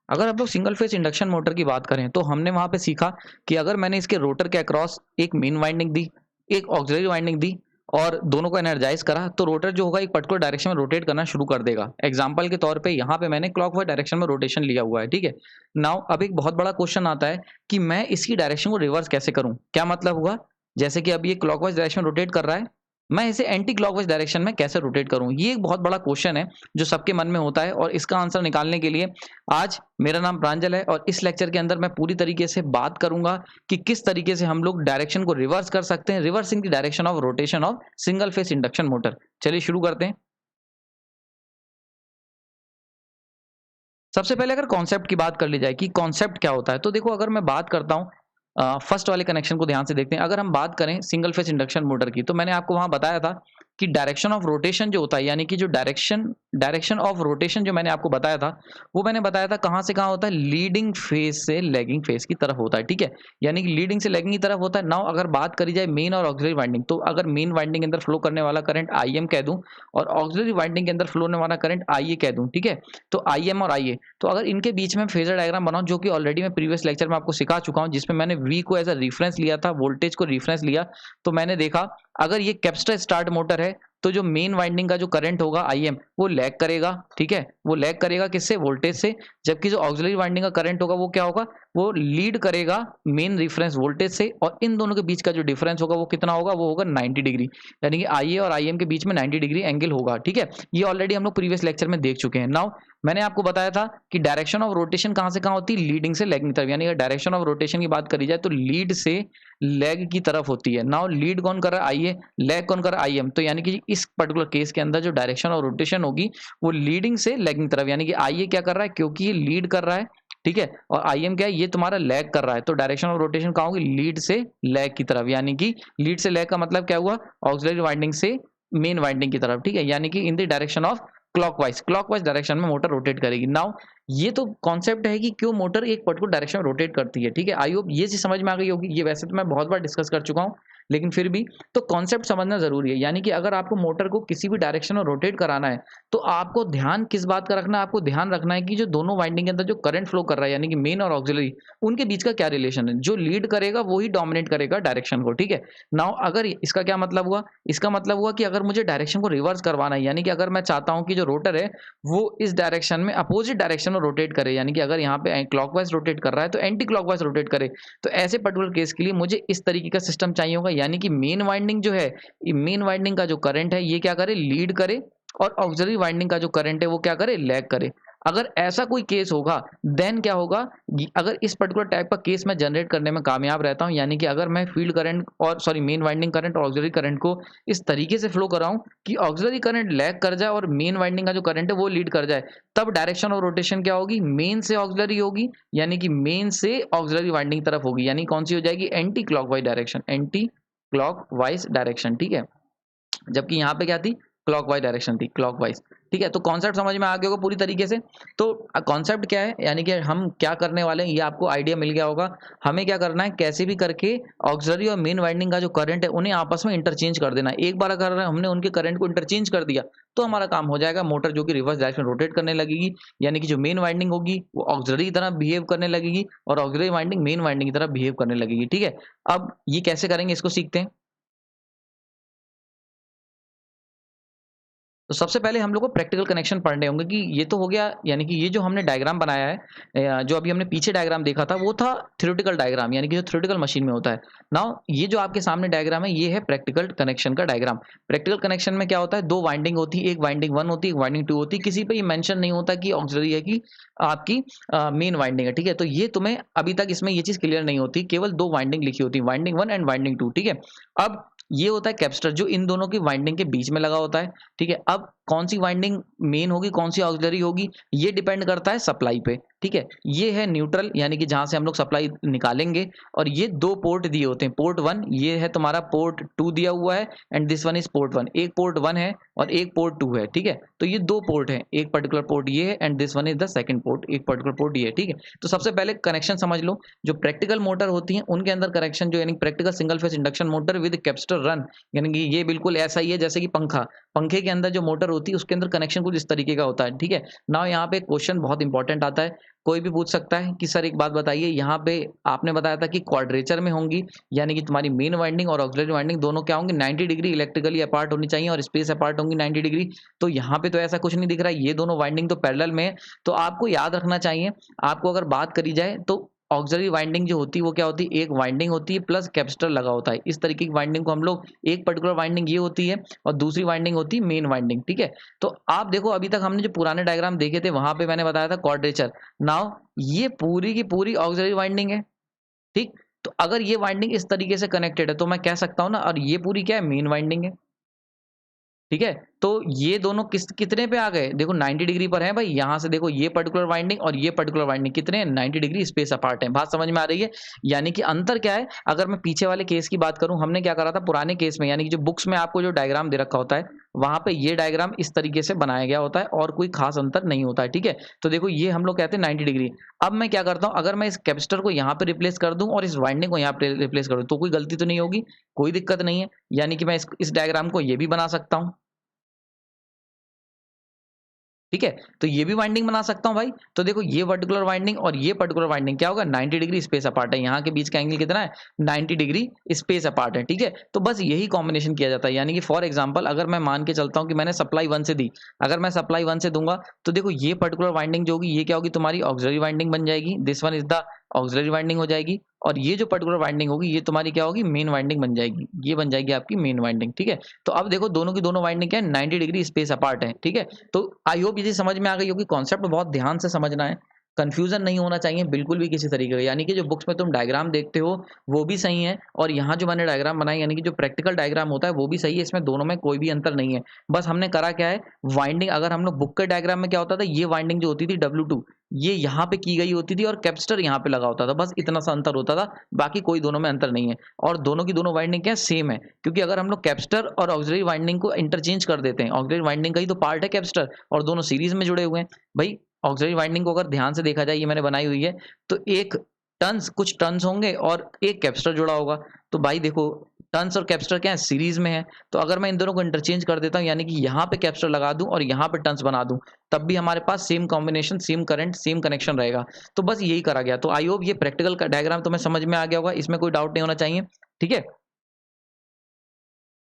अगर आप लोग सिंगल फेज इंडक्शन मोटर की बात करें तो हमने वहां पे सीखा कि अगर मैंने इसके रोटर के अक्रॉस एक मेन वाइंडिंग दी, एक ऑक्सिलरी वाइंडिंग दी और दोनों को एनर्जाइज करा तो रोटर जो होगा एक पर्टिकुलर डायरेक्शन में रोटेट करना शुरू कर देगा। एग्जांपल के तौर पे यहाँ पे मैंने क्लॉकवाइज डायरेक्शन में रोटेशन लिया हुआ है, ठीक है। नाउ अब एक बहुत बड़ा क्वेश्चन आता है कि मैं इसकी डायरेक्शन को रिवर्स कैसे करूं। क्या मतलब हुआ, जैसे कि अभी ये क्लॉकवाइज डायरेक्शन रोटेट कर रहा है, मैं इसे एंटी क्लॉकवाइज डायरेक्शन में कैसे रोटेट करूं। ये एक बहुत बड़ा क्वेश्चन है जो सबके मन में होता है और इसका आंसर निकालने के लिए आज मेरा नाम प्रांजल है और इस लेक्चर के अंदर मैं पूरी तरीके से बात करूंगा कि किस तरीके से हम लोग डायरेक्शन को रिवर्स कर सकते हैं, reversing the direction of rotation of single phase induction motor. चलिए शुरू करते हैं। सबसे पहले अगर कॉन्सेप्ट की बात कर ली जाए कि कॉन्सेप्ट क्या होता है, तो देखो अगर मैं बात करता हूँ फर्स्ट वाले कनेक्शन को ध्यान से देखते हैं। अगर हम बात करें सिंगल फेस इंडक्शन मोटर की, तो मैंने आपको वहां बताया था कि डायरेक्शन ऑफ रोटेशन जो होता है, यानी कि जो डायरेक्शन डायरेक्शन ऑफ रोटेशन जो मैंने आपको बताया था, वो मैंने बताया था कहां से कहां होता है, लीडिंग फेज से लैगिंग फेज की तरफ होता है, ठीक है। यानी कि लीडिंग से लैगिंग की तरफ होता है। नाउ अगर बात करी जाए मेन और ऑक्सिलरी वाइंडिंग, तो अगर मेन वाइंडिंग के अंदर फ्लो करने वाला करंट आई एम कह दूं और ऑक्सिलरी वाइंडिंग के अंदर फ्लो होने वाला करंट आई ए कह दूं, ठीक है। तो आई एम और आई ए, तो अगर इनके बीच में फेजर डायग्राम बनाऊं, जो कि ऑलरेडी मैं प्रीवियस लेक्चर में आपको सिखा चुका हूं, जिसमें मैंने वी को एज अ रिफरेंस लिया था, वोल्टेज को रिफरेंस लिया, तो मैंने देखा अगर ये कैपेसिटर स्टार्ट मोटर है तो जो मेन वाइंडिंग का जो करंट होगा आई एम, वो लैग करेगा, ठीक है। वो लैग करेगा किससे, वोल्टेज से। जबकि जो ऑक्सिलरी वाइंडिंग का करंट होगा वो क्या होगा, वो लीड करेगा मेन रिफरेंस वोल्टेज से। और इन दोनों के बीच का जो डिफरेंस होगा वो कितना होगा, वो होगा 90 डिग्री। यानी कि आई ए और आई एम के बीच में 90 डिग्री एंगल होगा, ठीक है। ये ऑलरेडी हम लोग प्रीवियस लेक्चर में देख चुके हैं। नाउ मैंने आपको बताया था कि डायरेक्शन ऑफ रोटेशन कहां से कहां होती है, लीडिंग से लैगिंग तरफ। यानी अगर डायरेक्शन ऑफ रोटेशन की बात करी जाए तो लीड से लैग की तरफ होती है। नाउ लीड कौन कर रहा है, आई ए, लैग कौन कर रहा है, आई एम। तो यानी कि इस पर्टिकुलर केस के अंदर जो डायरेक्शन ऑफ रोटेशन होगी वो लीडिंग से लैगिंग तरफ। यानी कि आई ए क्या कर रहा है, क्योंकि ये लीड कर रहा है, ठीक है, और आई एम क्या है, ये तुम्हारा लैग कर रहा है। तो डायरेक्शन ऑफ रोटेशन कहाँ होगी, लीड से लैग की तरफ। यानी कि लीड से लैग का मतलब क्या हुआ, ऑक्सिलरी वाइंडिंग से मेन वाइंडिंग की तरफ, ठीक है। यानी कि in the direction of clockwise direction में मोटर रोटेट करेगी। नाउ ये तो कॉन्सेप्ट है कि क्यों मोटर एक पर्टिकुलर डायरेक्शन में रोटेट करती है, ठीक है। आई होप ये चीज समझ में आ गई होगी। ये वैसे तो मैं बहुत बार डिस्कस कर चुका हूँ, लेकिन फिर भी तो कॉन्सेप्ट समझना जरूरी है। यानी कि अगर आपको मोटर को किसी भी डायरेक्शन में रोटेट कराना है तो आपको ध्यान किस बात का रखना है, आपको ध्यान रखना है कि जो दोनों वाइंडिंग के अंदर जो करंट फ्लो कर रहा है, यानी कि मेन और ऑक्सिलरी, उनके बीच का क्या रिलेशन है। जो लीड करेगा वही डोमिनेट करेगा डायरेक्शन को, ठीक है। नाउ अगर इसका क्या मतलब हुआ, इसका मतलब हुआ कि अगर मुझे डायरेक्शन को रिवर्स करवाना है, यानी कि अगर मैं चाहता हूं कि जो रोटर है वो इस डायरेक्शन में अपोजिट डायरेक्शन में रोटेट करे, यानी कि अगर यहाँ पे क्लॉकवाइज रोटेट कर रहा है तो एंटी क्लॉकवाइज रोटेट करे, तो ऐसे पर्टिकुलर केस के लिए मुझे इस तरीके का सिस्टम चाहिए होगा। यानी कि मेन वाइंडिंग जो है, मेन वाइंडिंग का जो करंट है ये क्या करे, लीड करे, और ऑक्सिलरी वाइंडिंग का जो करंट है वो क्या करे, लैग करे। अगर ऐसा कोई केस होगा देन क्या होगा, अगर इस पर्टिकुलर टाइप का केस मैं जनरेट करने में कामयाब रहता हूं, यानी कि अगर मैं फील्ड करंट और सॉरी मेन वाइंडिंग करंट और ऑक्सिलरी करंट को इस तरीके से फ्लो कराऊं कि ऑक्सिलरी करंट लैग कर जाए और मेन वाइंडिंग का जो करंट है वो लीड कर जाए, तब डायरेक्शन ऑफ रोटेशन क्या होगी, मेन से ऑक्सिलरी होगी, यानी कि मेन से ऑक्सिलरी वाइंडिंग तरफ होगी। यानी कौन सी हो जाएगी, anti clockwise direction, anti clockwise direction, ठीक है। जबकि यहाँ पे क्या थी, क्लॉकवाइज डायरेक्शन थी, क्लॉकवाइज, ठीक है। तो कॉन्सेप्ट समझ में आ गया होगा पूरी तरीके से। तो कॉन्सेप्ट क्या है, यानी कि हम क्या करने वाले हैं ये आपको आइडिया मिल गया होगा। हमें क्या करना है, कैसे भी करके ऑक्सिलरी और मेन वाइंडिंग का जो करंट है उन्हें आपस में इंटरचेंज कर देना। एक बार अगर हमने उनके करंट को इंटरचेंज कर दिया तो हमारा काम हो जाएगा, मोटर जो कि रिवर्स डायरेक्शन रोटेट करने लगेगी। यानी कि जो मेन वाइंडिंग होगी वो ऑक्सिलरी की तरह बिहेव करने लगेगी और ऑक्सिलरी वाइंडिंग मेन वाइंडिंग की तरह बिहेव करने लगेगी, ठीक है। अब ये कैसे करेंगे इसको सीखते हैं। तो सबसे पहले हम लोग को प्रैक्टिकल कनेक्शन पढ़ने होंगे कि ये तो हो गया, यानी कि ये जो हमने डायग्राम बनाया है, जो अभी हमने पीछे डायग्राम देखा था वो था थ्योरेटिकल डायग्राम, यानी कि जो थ्योरेटिकल मशीन में होता है। नाउ ये जो आपके सामने डायग्राम है ये है प्रैक्टिकल कनेक्शन का डायग्राम। प्रैक्टिकल कनेक्शन में क्या होता है, दो वाइंडिंग होती है, एक वाइंडिंग 1 होती है, एक वाइंडिंग 2 होती है। किसी पे ये मेंशन नहीं होता कि ऑक्सिलरी है कि आपकी मेन वाइंडिंग है, ठीक है। तो ये तुम्हें अभी तक इसमें ये चीज क्लियर नहीं होती, केवल दो वाइंडिंग लिखी होती है, वाइंडिंग 1 एंड वाइंडिंग 2, ठीक है। अब ये होता है कैपेसिटर जो इन दोनों की वाइंडिंग के बीच में लगा होता है, ठीक है। अब कौन सी वाइंडिंग मेन होगी, कौन सी ऑक्सिलरी होगी, ये डिपेंड करता है सप्लाई पे, ठीक है। ये है न्यूट्रल, यानी कि जहां से हम लोग सप्लाई निकालेंगे, और ये दो पोर्ट दिए होते हैं, पोर्ट 1 ये है तुम्हारा, पोर्ट 2 दिया हुआ है, and this one is port 1। एक पोर्ट 1 है और एक पोर्ट 2 है, ठीक है। तो ये दो पोर्ट है, एक पर्टिकुलर पोर्ट ये है and this one is the second port, एक पर्टिकुलर पोर्ट ये है, ठीक है। तो सबसे पहले कनेक्शन समझ लो। जो प्रैक्टिकल मोटर होती है उनके अंदर कनेक्शन जो, यानी practical single phase induction motor with capacitor run, यानी कि ये बिल्कुल ऐसा ही है जैसे कि पंखा, पंखे के अंदर जो मोटर होती है उसके अंदर कनेक्शन कुछ इस तरीके का होता है, ठीक है। नाउ यहाँ पे क्वेश्चन बहुत इंपॉर्टेंट आता है, कोई भी पूछ सकता है कि सर एक बात बताइए, यहाँ पे आपने बताया था कि क्वाड्रेचर में होंगी, यानी कि तुम्हारी मेन वाइंडिंग और ऑक्सिलरी वाइंडिंग दोनों क्या होंगी 90 डिग्री इलेक्ट्रिकली अपार्ट होनी चाहिए और स्पेस अपार्ट होंगी 90 डिग्री। तो यहाँ पे तो ऐसा कुछ नहीं दिख रहा है, ये दोनों वाइंडिंग तो पैरेलल में है। तो आपको याद रखना चाहिए, आपको अगर बात करी जाए तो ऑक्सिलरी वाइंडिंग जो होती है वो क्या होती है, एक वाइंडिंग होती है प्लस कैपेसिटर लगा होता है। इस तरीके की वाइंडिंग को हम लोग, एक पर्टिकुलर वाइंडिंग ये होती है और दूसरी वाइंडिंग होती है मेन वाइंडिंग, ठीक है। तो आप देखो अभी तक हमने जो पुराने डायग्राम देखे थे वहां पे मैंने बताया था क्वाड्रेचर। नाउ ये पूरी की पूरी ऑक्सिलरी वाइंडिंग है, ठीक। तो अगर ये वाइंडिंग इस तरीके से कनेक्टेड है तो मैं कह सकता हूं ना, और ये पूरी क्या है, मेन वाइंडिंग है, ठीक है। तो ये दोनों कितने पे आ गए, देखो 90 डिग्री पर है भाई। यहां से देखो ये पर्टिकुलर वाइंडिंग और ये पर्टिकुलर वाइंडिंग कितने हैं, 90 डिग्री स्पेस अपार्ट है। बात समझ में आ रही है। यानी कि अंतर क्या है, अगर मैं पीछे वाले केस की बात करूं, हमने क्या करा था पुराने केस में, यानी कि जो बुक्स में आपको जो डायग्राम दे रखा होता है वहां पे ये डायग्राम इस तरीके से बनाया गया होता है और कोई खास अंतर नहीं होता है, ठीक है। तो देखो ये हम लोग कहते हैं 90 डिग्री। अब मैं क्या करता हूं, अगर मैं इस कैपेसिटर को यहाँ पे रिप्लेस कर दूं और इस वाइंडिंग को यहाँ पे रिप्लेस कर दूं तो कोई गलती तो नहीं होगी, कोई दिक्कत नहीं है। यानी कि मैं इस डायग्राम को ये भी बना सकता हूं, ठीक है। तो ये भी वाइंडिंग बना सकता हूं भाई। तो देखो ये पर्टिकुलर वाइंडिंग और ये पर्टिकुलर वाइंडिंग क्या होगा, 90 डिग्री स्पेस अपार्ट है। यहाँ के बीच का एंगल कितना है, 90 डिग्री स्पेस अपार्ट है, ठीक है। तो बस यही कॉम्बिनेशन किया जाता है। यानी कि फॉर एग्जांपल अगर मैं मान के चलता हूं कि मैंने सप्लाई 1 से दी, अगर मैं सप्लाई 1 से दूंगा तो देखो ये पर्टिकुलर वाइंडिंग जो होगी ये क्या होगी, तुम्हारी ऑक्सिलरी वाइंडिंग बन जाएगी। This one is the auxiliary winding हो जाएगी। और ये जो पर्टिकुलर वाइंडिंग होगी ये तुम्हारी क्या होगी, मेन वाइंडिंग बन जाएगी। ये बन जाएगी आपकी मेन वाइंडिंग, ठीक है। तो अब देखो दोनों की दोनों वाइंडिंग क्या है, 90 डिग्री स्पेस अपार्ट है, ठीक है। तो आई होप ये समझ में आ गई होगी। कॉन्सेप्ट बहुत ध्यान से समझना है, कंफ्यूजन नहीं होना चाहिए बिल्कुल भी किसी तरीके का। यानी कि जो बुक्स में तुम डायग्राम देखते हो वो भी सही है और यहाँ जो मैंने डायग्राम बनाई यानी कि जो प्रैक्टिकल डायग्राम होता है वो भी सही है। इसमें दोनों में कोई भी अंतर नहीं है। बस हमने करा क्या है, वाइंडिंग, अगर हम लोग बुक के डायग्राम में क्या होता था, ये वाइंडिंग जो होती थी W2 ये यहाँ पे की गई होती थी और कैपेसिटर यहाँ पे लगा होता था। बस इतना सा अंतर होता था, बाकी कोई दोनों में अंतर नहीं है। और दोनों की दोनों वाइंडिंग क्या सेम है, क्योंकि अगर हम लोग कैपेसिटर और ऑक्सिलरी वाइंडिंग को इंटरचेंज कर देते हैं, ऑक्सिलरी वाइंडिंग का ही तो पार्ट है कैपेसिटर और दोनों सीरीज में जुड़े हुए हैं भाई। ऑक्सिलरी वाइंडिंग को अगर ध्यान से देखा जाए, ये मैंने बनाई हुई है, तो एक टर्न्स, कुछ टर्न्स होंगे और एक कैपेसिटर जुड़ा होगा। तो भाई देखो टर्न्स और कैपेसिटर क्या है, सीरीज में है। तो अगर मैं इन दोनों को इंटरचेंज कर देता हूँ, यानी कि यहाँ पे कैपेसिटर लगा दूं और यहाँ पे टर्न्स बना दूं, तब भी हमारे पास same combination, same current, same connection रहेगा। तो बस यही करा गया। तो आई होप ये प्रैक्टिकल का डायग्राम तुम्हें समझ में आ गया होगा, इसमें कोई डाउट नहीं होना चाहिए, ठीक है।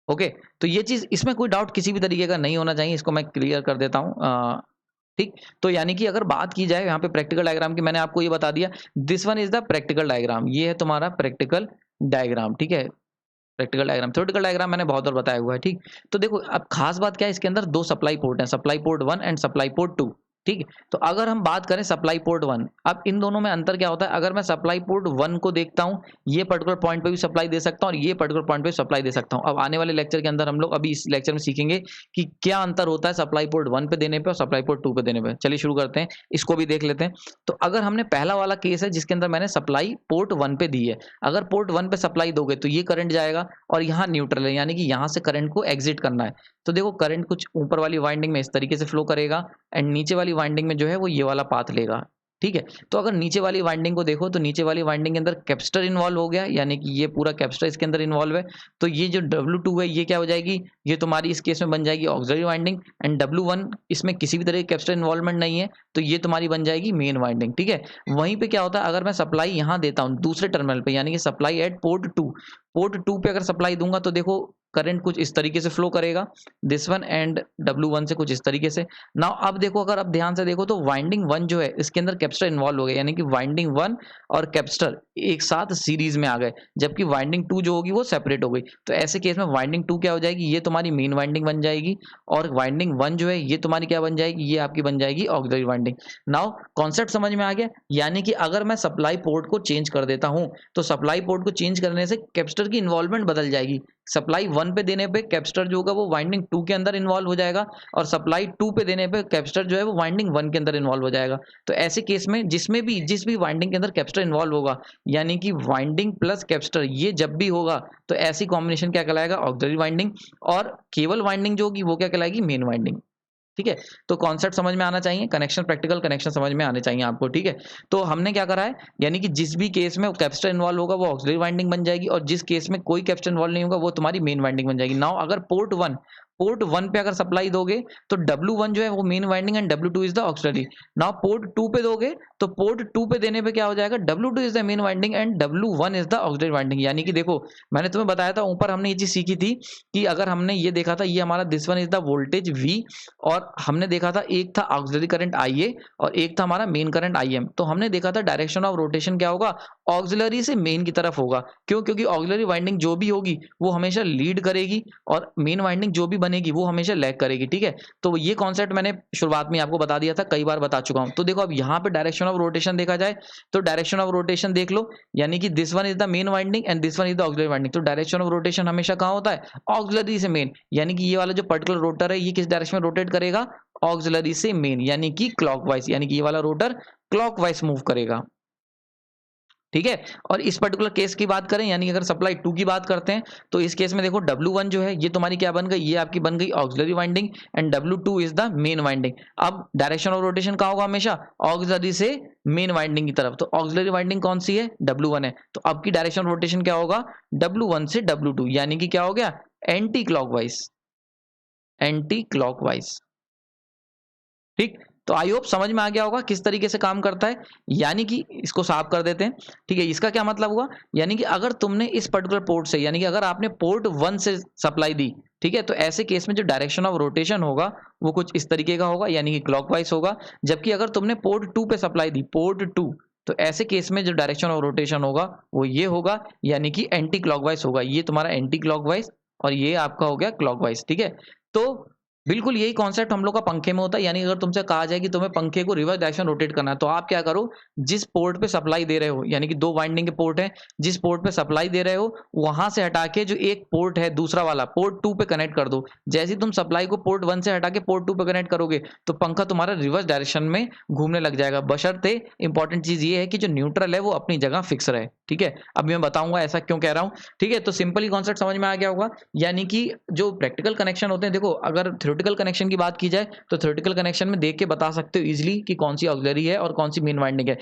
ओके, तो ये चीज, इसमें कोई डाउट किसी भी तरीके का नहीं होना चाहिए, इसको मैं क्लियर कर देता हूँ। ठीक। तो यानी कि अगर बात की जाए यहाँ पे प्रैक्टिकल डायग्राम की, मैंने आपको ये बता दिया, this one is the practical diagram. ये है तुम्हारा प्रैक्टिकल डायग्राम, ठीक है। प्रैक्टिकल डायग्राम, थ्योरेटिकल डायग्राम मैंने बहुत बार बताया हुआ है, ठीक। तो देखो अब खास बात क्या है, इसके अंदर दो सप्लाई पोर्ट हैं, supply port 1 and supply port 2, ठीक। तो अगर हम बात करें सप्लाई पोर्ट 1, अब इन दोनों में अंतर क्या होता है, अगर मैं सप्लाई पोर्ट 1 को देखता हूं, ये पर्टिकुलर पॉइंट पे भी सप्लाई दे सकता हूं और ये पर्टिकुलर पॉइंट पे सप्लाई दे सकता हूं। अब आने वाले लेक्चर के अंदर हम लोग अभी इस लेक्चर में सीखेंगे कि क्या अंतर होता है सप्लाई पोर्ट 1 पे देने पे और सप्लाई पोर्ट 2 पे देने पे। चलिए शुरू करते हैं, इसको भी देख लेते हैं। तो अगर हमने पहला वाला केस है जिसके अंदर मैंने सप्लाई पोर्ट 1 पे दी है, अगर पोर्ट 1 पे सप्लाई दोगे तो ये करंट जाएगा और यहाँ न्यूट्रल है, यानी कि यहाँ से करंट को एग्जिट करना है। तो देखो करंट कुछ ऊपर वाली वाइंडिंग में इस तरीके से फ्लो करेगा एंड नीचे वाली वाइंडिंग में जो है वो ये वाला पाथ लेगा, ठीक है। तो अगर नीचे वाली वाइंडिंग को देखो तो नीचे वाली वाइंडिंग के अंदर कैपेसिटर इन्वॉल्व हो गया, यानी कि ये पूरा कैपेसिटर इसके अंदर इन्वॉल्व है। तो ये जो W2 है ये क्या हो जाएगी, ये तुम्हारी इस केस में बन जाएगी ऑक्सिलरी वाइंडिंग, एंड W1 इसमें किसी भी तरह की कैपेसिटर इन्वॉल्वमेंट नहीं है, तो ये तुम्हारी बन जाएगी मेन वाइंडिंग, ठीक है। वहीं पे क्या होता है, अगर मैं सप्लाई यहाँ देता हूँ दूसरे टर्मिनल पे, यानी कि सप्लाई एट पोर्ट 2, पोर्ट 2 पे अगर सप्लाई दूंगा तो देखो करंट कुछ इस तरीके से फ्लो करेगा, दिस वन एंड W1 से कुछ इस तरीके से। नाउ अब देखो, अगर आप ध्यान से देखो तो वाइंडिंग 1 जो है इसके अंदर कैपेसिटर इन्वॉल्व हो गया, यानी कि वाइंडिंग 1 और कैपेसिटर एक साथ सीरीज में आ गए, जबकि वाइंडिंग 2 जो होगी वो सेपरेट हो गई। तो ऐसे केस में वाइंडिंग 2 क्या हो जाएगी, ये तुम्हारी मेन वाइंडिंग बन जाएगी और वाइंडिंग 1 जो है ये तुम्हारी क्या बन जाएगी, ये आपकी बन जाएगी ऑक्सिलरी वाइंडिंग। नाउ कॉन्सेप्ट समझ में आ गया। यानी कि अगर मैं सप्लाई पोर्ट को चेंज कर देता हूं तो सप्लाई पोर्ट को चेंज करने से कैपेसिटर की इन्वॉल्वमेंट बदल जाएगी। सप्लाई 1 पे देने पे कैपेसिटर जो होगा वो वाइंडिंग 2 के अंदर इन्वॉल्व हो जाएगा और सप्लाई 2 पे देने पे कैपेसिटर जो है वो वाइंडिंग 1 के अंदर इन्वॉल्व हो जाएगा। तो ऐसे केस में जिस भी वाइंडिंग के अंदर कैपेसिटर इन्वॉल्व होगा, यानी कि वाइंडिंग प्लस कैपेसिटर, ये जब भी होगा तो ऐसी कॉम्बिनेशन क्या कहलाएगा, ऑक्सिलरी वाइंडिंग। और केवल वाइंडिंग जो होगी वो क्या कहलाएगी, मेन वाइंडिंग, ठीक है। तो कॉन्सेप्ट समझ में आना चाहिए, कनेक्शन, प्रैक्टिकल कनेक्शन समझ में आने चाहिए आपको, ठीक है। तो हमने क्या करा है, यानी कि जिस भी केस में कैपेसिटर इन्वॉल्व होगा वो ऑक्सिलरी वाइंडिंग बन जाएगी और जिस केस में कोई कैपेसिटर इन्वॉल्व नहीं होगा वो तुम्हारी मेन वाइंडिंग बन जाएगी। नाउ अगर पोर्ट 1 पे अगर सप्लाई दोगे तो W1 जो है वो main winding and W2 is the auxiliary. Now port 2 पे दोगे तो पोर्ट 2 पे देने पे क्या हो जाएगा, W2 is the main winding and W1 is the auxiliary winding. यानी कि देखो मैंने तुम्हें बताया था ऊपर, हमने ये चीज सीखी थी कि अगर हमने ये देखा था, ये हमारा this one is the voltage V, और हमने देखा था एक था ऑक्सिलरी करंट IA और एक था हमारा मेन करंट IM। तो हमने देखा था डायरेक्शन ऑफ रोटेशन क्या होगा, ऑक्सिलरी से मेन की तरफ होगा। क्यों? क्योंकि ऑक्सिलरी वाइंडिंग जो भी होगी वो हमेशा लीड करेगी और मेन वाइंडिंग जो भी बनेगी वो हमेशा लैग करेगी। ठीक है, तो ये कॉन्सेप्ट मैंने शुरुआत में आपको बता दिया था, कई बार बता चुका हूं। तो देखो अब यहाँ पे डायरेक्शन ऑफ रोटेशन देखा जाए तो डायरेक्शन ऑफ रोटेशन देख लो, यानी कि this one is the main winding and this one is the auxiliary winding. तो डायरेक्शन ऑफ रोटेशन हमेशा कहाँ होता है, ऑक्सिलरी से मेन। यानी कि ये वाला जो पर्टिकुलर रोटर है ये किस डायरेक्शन में रोटेट करेगा, ऑक्सिलरी से मेन, यानी कि क्लॉकवाइज। यानी कि ये वाला रोटर क्लॉकवाइज मूव करेगा। ठीक है, और इस पर्टिकुलर केस की बात करें, यानी अगर सप्लाई 2 की बात करते हैं तो इस केस में देखो W1 जो है ये तुम्हारी क्या बन गई, ये आपकी बन गई auxiliary winding and W2 is the main winding. अब डायरेक्शन ऑफ रोटेशन कहाँ होगा, हमेशा ऑक्सिलरी से मेन वाइंडिंग की तरफ। तो ऑक्सिलरी वाइंडिंग कौन सी है, W1 है। तो अब की डायरेक्शन ऑफ रोटेशन क्या होगा, W1 से W2, यानी कि क्या हो गया, एंटी क्लॉकवाइज, एंटी क्लॉकवाइज। ठीक, तो आई होप समझ में आ गया होगा किस तरीके से काम करता है। यानी कि इसको साफ कर देते हैं। ठीक है, इसका क्या मतलब हुआ, यानी कि अगर तुमने इस पर्टिकुलर पोर्ट से, यानी कि अगर आपने पोर्ट 1 से सप्लाई दी, ठीक है, तो ऐसे केस में जो डायरेक्शन ऑफ रोटेशन होगा वो कुछ इस तरीके का होगा, यानी कि क्लॉकवाइज होगा। जबकि अगर तुमने पोर्ट 2 पे सप्लाई दी, पोर्ट 2, तो ऐसे केस में जो डायरेक्शन ऑफ रोटेशन होगा वो ये होगा, यानी कि एंटी क्लॉकवाइज होगा। ये तुम्हारा एंटी क्लॉकवाइज और ये आपका हो गया क्लॉकवाइज। ठीक है, तो बिल्कुल यही कॉन्सेप्ट हम लोग का पंखे में होता है। यानी अगर तुमसे कहा जाए कि तुम्हें पंखे को रिवर्स डायरेक्शन रोटेट करना है, तो आप क्या करो, जिस पोर्ट पे सप्लाई दे रहे हो, यानी कि 2 वाइंडिंग के पोर्ट है, जिस पोर्ट पे सप्लाई दे रहे हो वहां से हटा के जो एक पोर्ट है दूसरा वाला पोर्ट 2 पे कनेक्ट कर दो। जैसे ही तुम सप्लाई को पोर्ट 1 से हटा के पोर्ट 2 पे कनेक्ट करोगे तो पंखा तुम्हारा रिवर्स डायरेक्शन में घूमने लग जाएगा, बशर्ते इंपॉर्टेंट चीज ये है कि जो न्यूट्रल है वो अपनी जगह फिक्स रहे। ठीक है, अभी मैं बताऊंगा ऐसा क्यों कह रहा हूं। ठीक है, तो सिंपली कॉन्सेप्ट समझ में आ गया होगा। यानी कि जो प्रैक्टिकल कनेक्शन होते हैं, देखो अगर थ्योरेटिकल कनेक्शन की बात की जाए तो थ्योरेटिकल कनेक्शन में देख के बता सकते हो इजीली कि कौन सी ऑक्सिलरी है और कौन सी मेन वाइंडिंग है।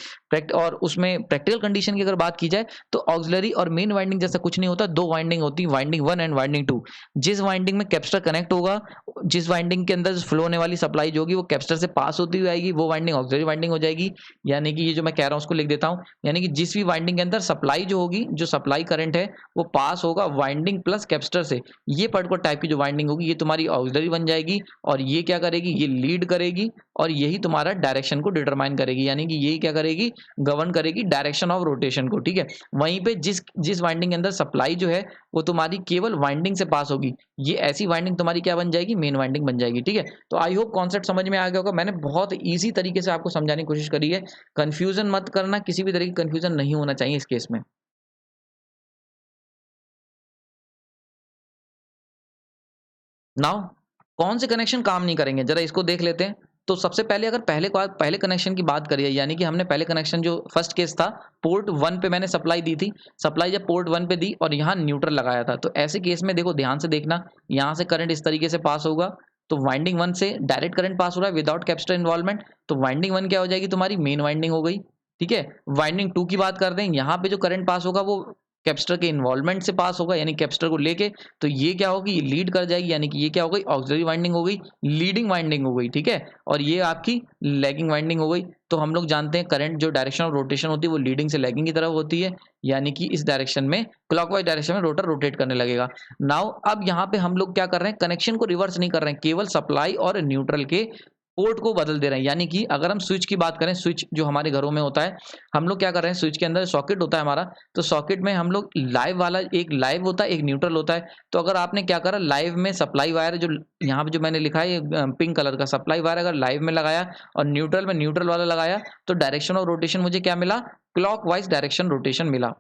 और उसमें प्रैक्टिकल कंडीशन की अगर बात की जाए तो ऑक्सिलरी और मेन वाइंडिंग जैसा कुछ नहीं होता, 2 वाइंडिंग होती है, वाइंडिंग 1 एंड वाइंडिंग 2। जिस वाइंडिंग में कैपेसिटर कनेक्ट होगा, जिस वाइंडिंग के अंदर फ्लो होने वाली सप्लाई जो होगी वो कैपेसिटर से पास होती हुई आएगी, वो वाइंडिंग ऑक्सिलरी वाइंडिंग हो जाएगी। यानी कि ये जो मैं कह रहा हूं उसको लिख देता हूं, यानी कि जिस भी वाइंडिंग के अंदर सप्लाई जो होगी, जो सप्लाई करंट है वो पास होगा वाइंडिंग प्लस कैपेसिटर से, ये पर्टिकुलर टाइप की जो वाइंडिंग होगी ये तुम्हारी ऑक्सिलरी बन जाएगी। और ये क्या करेगी, ये लीड करेगी और यही तुम्हारा डायरेक्शन को डिटरमाइन करेगी, यानी कि यही क्या करेगी, गवर्न करेगी डायरेक्शन ऑफ रोटेशन को। ठीक है, वहीं पे जिस जिस वाइंडिंग के अंदर सप्लाई जो है वो तुम्हारी केवल वाइंडिंग से पास होगी, ये ऐसी वाइंडिंग तुम्हारी क्या बन जाएगी, मेन वाइंडिंग बन जाएगी। ठीक है, तो आई होप कॉन्सेप्ट समझ में आ गया होगा। मैंने बहुत ईजी तरीके से आपको समझाने की कोशिश करी है। कंफ्यूजन मत करना, किसी भी तरह की कंफ्यूजन नहीं होना चाहिए इस केस में। नाउ कौन से कनेक्शन काम नहीं करेंगे, जरा इसको देख लेते हैं। तो सबसे पहले अगर पहले कनेक्शन की बात करिए, यानी कि हमने पहले कनेक्शन जो फर्स्ट केस था, पोर्ट 1 पे मैंने सप्लाई दी थी, सप्लाई जब पोर्ट 1 पे दी और यहाँ न्यूट्रल लगाया था, तो ऐसे केस में देखो ध्यान से देखना, यहाँ से करंट इस तरीके से पास होगा। तो वाइंडिंग 1 से डायरेक्ट करंट पास हो रहा है विदाउट कैपेसिटर इन्वॉल्वमेंट, तो वाइंडिंग 1 क्या हो जाएगी, तुम्हारी मेन वाइंडिंग हो गई। ठीक है, वाइंडिंग 2 की बात करते हैं, यहाँ पे जो करंट पास होगा वो कैपेसिटर के इन्वॉल्वमेंट से पास होगा, यानी कैपेसिटर को लेके, तो ये क्या होगी, ये लीड कर जाएगी, यानी कि ये क्या हो गई, ऑक्सिलरी वाइंडिंग हो गई, लीडिंग वाइंडिंग हो गई। ठीक है, और ये आपकी लैगिंग वाइंडिंग हो गई। तो हम लोग जानते हैं करंट जो डायरेक्शन ऑफ रोटेशन होती है वो लीडिंग से लैगिंग की तरफ होती है, यानी कि इस डायरेक्शन में क्लॉकवाइज डायरेक्शन में रोटर रोटेट करने लगेगा। नाउ अब यहाँ पे हम लोग क्या कर रहे हैं, कनेक्शन को रिवर्स नहीं कर रहे हैं, केवल सप्लाई और न्यूट्रल के पोर्ट को बदल दे रहे हैं। यानी कि अगर हम स्विच की बात करें, स्विच जो हमारे घरों में होता है, हम लोग क्या कर रहे हैं, स्विच के अंदर सॉकेट होता है हमारा, तो सॉकेट में हम लोग लाइव वाला, एक लाइव होता है एक न्यूट्रल होता है। तो अगर आपने क्या करा, लाइव में सप्लाई वायर जो यहाँ पे जो मैंने लिखा है पिंक कलर का सप्लाई वायर अगर लाइव में लगाया और न्यूट्रल में न्यूट्रल वाला लगाया, तो डायरेक्शन ऑफ रोटेशन मुझे क्या मिला, क्लॉकवाइज डायरेक्शन रोटेशन मिला।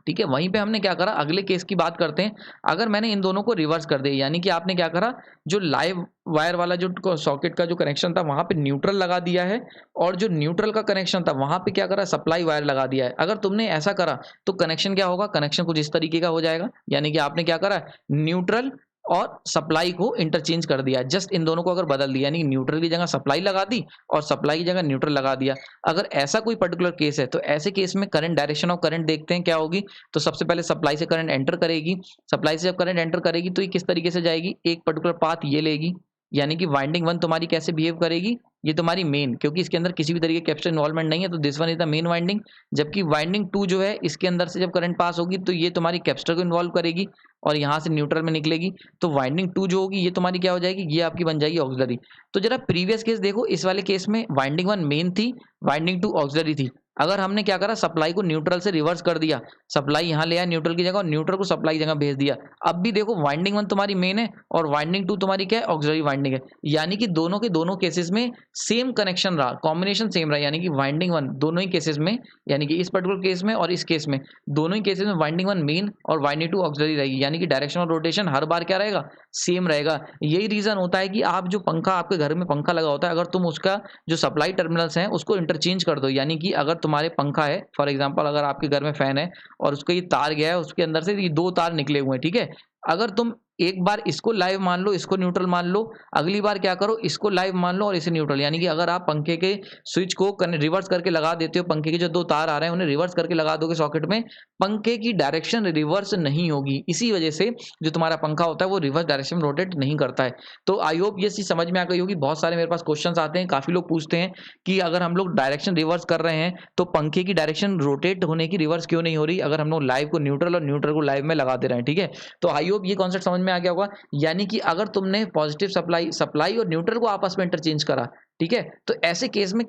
ठीक है, वहीं पे हमने क्या करा, अगले केस की बात करते हैं। अगर मैंने इन दोनों को रिवर्स कर दिया, यानी कि आपने क्या करा, जो लाइव वायर वाला जो सॉकेट का जो कनेक्शन था वहां पे न्यूट्रल लगा दिया है, और जो न्यूट्रल का कनेक्शन था वहां पे क्या करा, सप्लाई वायर लगा दिया है। अगर तुमने ऐसा करा तो कनेक्शन क्या होगा, कनेक्शन कुछ इस तरीके का हो जाएगा। यानी कि आपने क्या करा, न्यूट्रल और सप्लाई को इंटरचेंज कर दिया, जस्ट इन दोनों को अगर बदल दिया, यानी न्यूट्रल की जगह सप्लाई लगा दी और सप्लाई की जगह न्यूट्रल लगा दिया। अगर ऐसा कोई पर्टिकुलर केस है तो ऐसे केस में करंट, डायरेक्शन ऑफ करंट देखते हैं क्या होगी। तो सबसे पहले सप्लाई से करंट एंटर करेगी, सप्लाई से जब करंट एंटर करेगी तो ये किस तरीके से जाएगी, एक पर्टिकुलर पाथ ये लेगी, यानी कि वाइंडिंग 1 तुम्हारी कैसे बिहेव करेगी, ये तुम्हारी मेन, क्योंकि इसके अंदर किसी भी तरीके कैपेसिटर इन्वॉल्वमेंट नहीं है तो this one is the main winding. जबकि वाइंडिंग 2 जो है इसके अंदर से जब करंट पास होगी तो ये तुम्हारी कैपेसिटर को इन्वॉल्व करेगी और यहाँ से न्यूट्रल में निकलेगी। तो वाइंडिंग 2 जो होगी ये तुम्हारी क्या हो जाएगी, ये आपकी बन जाएगी ऑक्सिलरी। तो जरा प्रीवियस केस देखो, इस वाले केस में वाइंडिंग 1 मेन थी, वाइंडिंग 2 ऑक्सिलरी थी। अगर हमने क्या करा, सप्लाई को न्यूट्रल से रिवर्स कर दिया, सप्लाई यहाँ ले आया न्यूट्रल की जगह और न्यूट्रल को सप्लाई जगह भेज दिया। अब भी देखो वाइंडिंग 1 तुम्हारी मेन है और वाइंडिंग 2 तुम्हारी क्या है, ऑक्सिलरी वाइंडिंग है। यानी कि दोनों के दोनों केसेस में सेम कनेक्शन रहा, कॉम्बिनेशन सेम रहा, यानी कि वाइंडिंग 1 दोनों ही केसेस में, यानी कि इस पर्टिकुलर केस में और इस केस में, दोनों ही केसेस में वाइंडिंग 1 मेन और वाइंडिंग 2 ऑक्सिलरी रहेगी। यानी कि डायरेक्शन ऑफ रोटेशन हर बार क्या रहेगा, सेम रहेगा। यही रीजन होता है कि आप जो पंखा, आपके घर में पंखा लगा होता है, अगर तुम उसका जो सप्लाई टर्मिनल्स हैं उसको इंटरचेंज कर दो, यानी कि अगर तुम्हारे पंखा है, फॉर एग्जांपल अगर आपके घर में फैन है और उसको ये तार गया है, उसके अंदर से ये 2 तार निकले हुए हैं, ठीक है। अगर तुम एक बार इसको लाइव मान लो, इसको न्यूट्रल मान लो, अगली बार क्या करो, इसको लाइव मान लो और इसे न्यूट्रल, यानी कि अगर आप पंखे के स्विच को रिवर्स करके लगा देते हो, पंखे के जो 2 तार आ रहे हैं उन्हें रिवर्स करके लगा दोगे सॉकेट में, पंखे की डायरेक्शन रिवर्स नहीं होगी। इसी वजह से जो तुम्हारा पंखा होता है वो रिवर्स डायरेक्शन में रोटेट नहीं करता है। तो आई होप ये चीज समझ में आ गई होगी। बहुत सारे मेरे पास क्वेश्चन आते हैं, काफी लोग पूछते हैं कि अगर हम लोग डायरेक्शन रिवर्स कर रहे हैं तो पंखे की डायरेक्शन रोटेट होने की रिवर्स क्यों नहीं हो रही, अगर हम लोग लाइव को न्यूट्रल और न्यूट्रल को लाइव में लगा दे रहे हैं, ठीक है। तो आई होप ये कॉन्सेप्ट समझ में आ गया होगा। यानी कि अगर तुमने पॉजिटिव सप्लाई और न्यूट्रल को आपस में इंटरचेंज करा, ठीक है, तो ऐसे केस में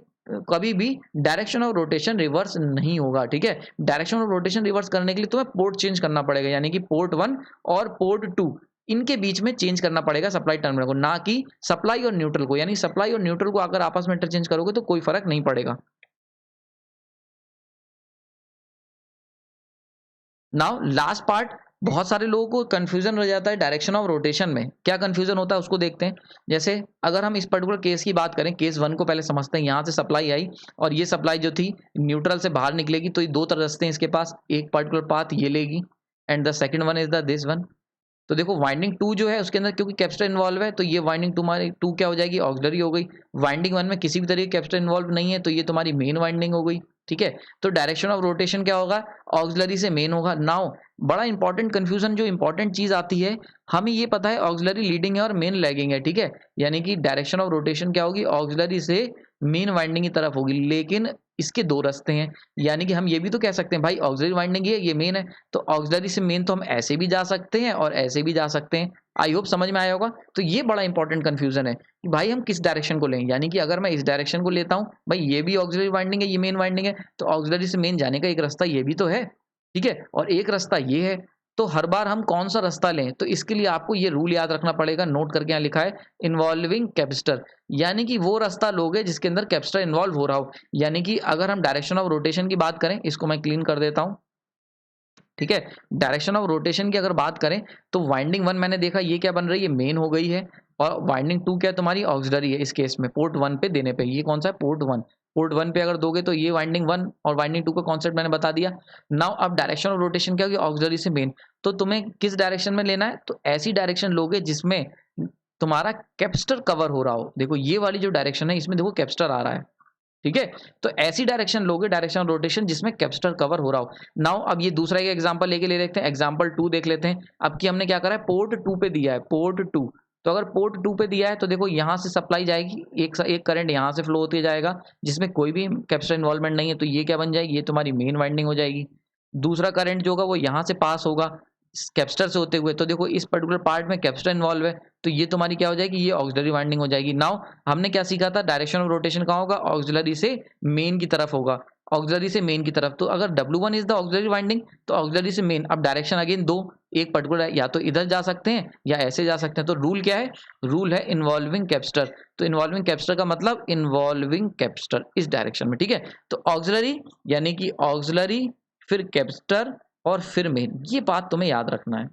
कभी भी डायरेक्शन ऑफ रोटेशन रिवर्स नहीं होगा, ठीक है। डायरेक्शन ऑफ रोटेशन रिवर्स करने के लिए तुम्हें पोर्ट चेंज करना पड़ेगा, यानी कि पोर्ट 1 और पोर्ट 2 इनके बीच में चेंज करना पड़ेगा सप्लाई टर्मिनल को, ना कि सप्लाई और न्यूट्रल को। यानी सप्लाई और न्यूट्रल को अगर आपस में इंटरचेंज करोगे तो कोई फर्क नहीं पड़ेगा। नाउ लास्ट पार्ट, बहुत सारे लोगों को कंफ्यूजन हो जाता है डायरेक्शन ऑफ रोटेशन में। क्या कंफ्यूजन होता है उसको देखते हैं। जैसे अगर हम इस पर्टिकुलर केस की बात करें, केस 1 को पहले समझते हैं। यहाँ से सप्लाई आई और ये सप्लाई जो थी न्यूट्रल से बाहर निकलेगी, तो ये 2 रास्ते हैं इसके पास, एक पर्टिकुलर पाथ ये लेगी and the second one is the this one. तो देखो वाइंडिंग 2 जो है उसके अंदर क्योंकि कैपेसिटर इन्वॉल्व है तो ये वाइंडिंग तुम्हारी 2 क्या हो जाएगी, ऑक्सिलरी हो गई। वाइंडिंग 1 में किसी भी तरीके कैपेसिटर इन्वॉल्व नहीं है तो ये तुम्हारी मेन वाइंडिंग हो गई, ठीक है। तो डायरेक्शन ऑफ रोटेशन क्या होगा, ऑक्सिलरी से मेन होगा। नाउ बड़ा इंपॉर्टेंट कंफ्यूजन, जो इंपॉर्टेंट चीज आती है, हमें ये पता है ऑक्सिलरी लीडिंग है और मेन लैगिंग है, ठीक है। यानी कि डायरेक्शन ऑफ रोटेशन क्या होगी, ऑक्सिलरी से मेन वाइंडिंग की तरफ होगी। लेकिन इसके 2 रास्ते हैं, यानी कि हम ये भी तो कह सकते हैं भाई ऑक्सिलरी वाइंडिंग है, ये मेन है, तो ऑक्सिलरी से मेन तो हम ऐसे भी जा सकते हैं और ऐसे भी जा सकते हैं। आई होप समझ में आया होगा। तो ये बड़ा इंपॉर्टेंट कंफ्यूजन है कि भाई हम किस डायरेक्शन को लें। यानी कि अगर मैं इस डायरेक्शन को लेता हूँ, भाई ये भी ऑक्सिलरी वाइंडिंग है, ये मेन वाइंडिंग है, तो ऑक्सिलरी से मेन जाने का एक रास्ता ये भी तो है, ठीक है, और एक रास्ता ये है। तो हर बार हम कौन सा रास्ता लें, तो इसके लिए आपको ये रूल याद रखना पड़ेगा। नोट करके यहाँ लिखा है, इन्वॉल्विंग कैपेसिटर, यानी कि वो रास्ता लोगे जिसके अंदर कैपेसिटर इन्वॉल्व हो रहा हो। यानी कि अगर हम डायरेक्शन ऑफ रोटेशन की बात करें, इसको मैं क्लीन कर देता हूँ, ठीक है। डायरेक्शन ऑफ रोटेशन की अगर बात करें तो वाइंडिंग 1 मैंने देखा ये क्या बन रही है, मेन हो गई है, और वाइंडिंग 2 क्या है, तुम्हारी ऑक्सिलरी है। इस केस में पोर्ट 1 पे देने पे, ये कौन सा है, पोर्ट 1, पोर्ट 1 पे अगर दोगे तो ये वाइंडिंग 1 और वाइंडिंग 2 का कॉन्सेप्ट मैंने बता दिया। नाउ अब डायरेक्शन ऑफ रोटेशन क्या होगी, ऑक्सिलरी से मेन। तो तुम्हें किस डायरेक्शन में लेना है, तो ऐसी डायरेक्शन लोगे जिसमें तुम्हारा कैपेसिटर कवर हो रहा हो। देखो ये वाली जो डायरेक्शन है इसमें देखो कैपेसिटर आ रहा है, ठीक है। तो ऐसी डायरेक्शन लोगे, डायरेक्शन ऑफ रोटेशन जिसमें कैपेसिटर कवर हो रहा हो। नाउ अब ये दूसरा एक एग्जांपल लेके ले लेते हैं, एग्जांपल 2 देख लेते हैं। अब की हमने क्या करा है, पोर्ट 2 पे दिया है, पोर्ट 2। तो अगर पोर्ट 2 पे दिया है तो देखो यहाँ से सप्लाई जाएगी, एक करंट यहाँ से फ्लो होते जाएगा जिसमें कोई भी कैपेसिटर इन्वॉल्वमेंट नहीं है, तो ये क्या बन जाएगी, ये तुम्हारी मेन वाइंडिंग हो जाएगी। दूसरा करंट जो होगा वो यहाँ से पास होगा कैपेसिटर से होते हुए, तो देखो इस पर्टिकुलर पार्ट में कैपेसिटर इन्वॉल्व है, तो ये तुम्हारी क्या हो जाएगी, ये ऑक्सिलरी वाइंडिंग हो जाएगी। नाउ हमने क्या सीखा था, डायरेक्शन ऑफ रोटेशन कहाँ होगा, ऑक्सिलरी से मेन की तरफ होगा, ऑक्सिलरी से मेन की तरफ। तो अगर W1 is the auxiliary winding तो ऑक्सिलरी से मेन। अब डायरेक्शन अगेन 2, एक पर्टिकुलर या तो इधर जा सकते हैं या ऐसे जा सकते हैं। तो रूल क्या है, रूल है इन्वॉल्विंग कैपेसिटर। तो इन्वॉल्विंग कैपेसिटर का मतलब इन्वॉल्विंग कैपेसिटर इस डायरेक्शन में, ठीक है। तो ऑक्सिलरी यानी कि ऑक्सिलरी, फिर कैपेसिटर और फिर मेन, ये बात तुम्हें याद रखना है,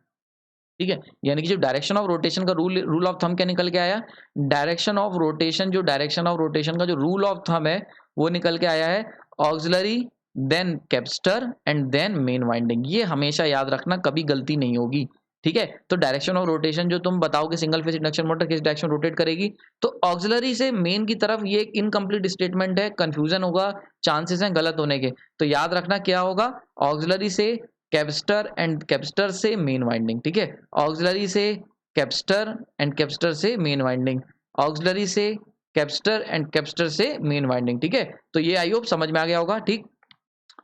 ठीक है। यानी कि जो डायरेक्शन ऑफ रोटेशन का रूल ऑफ थंब क्या निकल के आया, डायरेक्शन ऑफ रोटेशन, जो डायरेक्शन ऑफ रोटेशन का जो रूल ऑफ थंब है वो निकल के आया है auxiliary, then capacitor and then main winding. ये हमेशा याद रखना, कभी गलती नहीं होगी, ठीक है। तो डायरेक्शन ऑफ रोटेशन जो तुम बताओगे सिंगल फेज इंडक्शन मोटर किस डायरेक्शन रोटेट करेगी, तो ऑक्सिलरी से मेन की तरफ ये एक इनकम्प्लीट स्टेटमेंट है, कंफ्यूजन होगा, चांसेस हैं गलत होने के। तो याद रखना क्या होगा, ऑक्सिलरी से कैपेसिटर एंड कैपेसिटर से मेन वाइंडिंग, ठीक है। ऑक्सिलरी से कैपेसिटर एंड कैपेसिटर से मेन वाइंडिंग, ऑक्सिलरी से कैपेसिटर एंड कैपेसिटर से मेन वाइंडिंग, ठीक है। तो ये आई होप समझ में आ गया होगा, ठीक।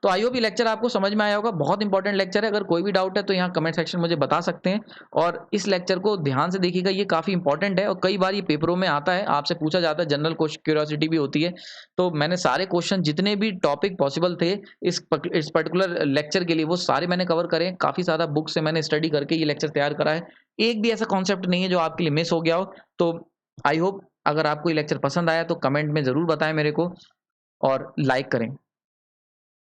तो आई होप ये लेक्चर आपको समझ में आया होगा, बहुत इंपॉर्टेंट लेक्चर है। अगर कोई भी डाउट है तो यहाँ कमेंट सेक्शन में मुझे बता सकते हैं, और इस लेक्चर को ध्यान से देखिएगा, ये काफ़ी इंपॉर्टेंट है और कई बार ये पेपरों में आता है, आपसे पूछा जाता है, जनरल क्यूरियोसिटी भी होती है। तो मैंने सारे क्वेश्चन जितने भी टॉपिक पॉसिबल थे इस पर्टिकुलर लेक्चर के लिए वो सारे मैंने कवर करे, काफ़ी ज़्यादा बुक से मैंने स्टडी करके ये लेक्चर तैयार करा है। एक भी ऐसा कॉन्सेप्ट नहीं है जो आपके लिए मिस हो गया हो। तो आई होप अगर आपको ये लेक्चर पसंद आया तो कमेंट में ज़रूर बताएं मेरे को, और लाइक करें।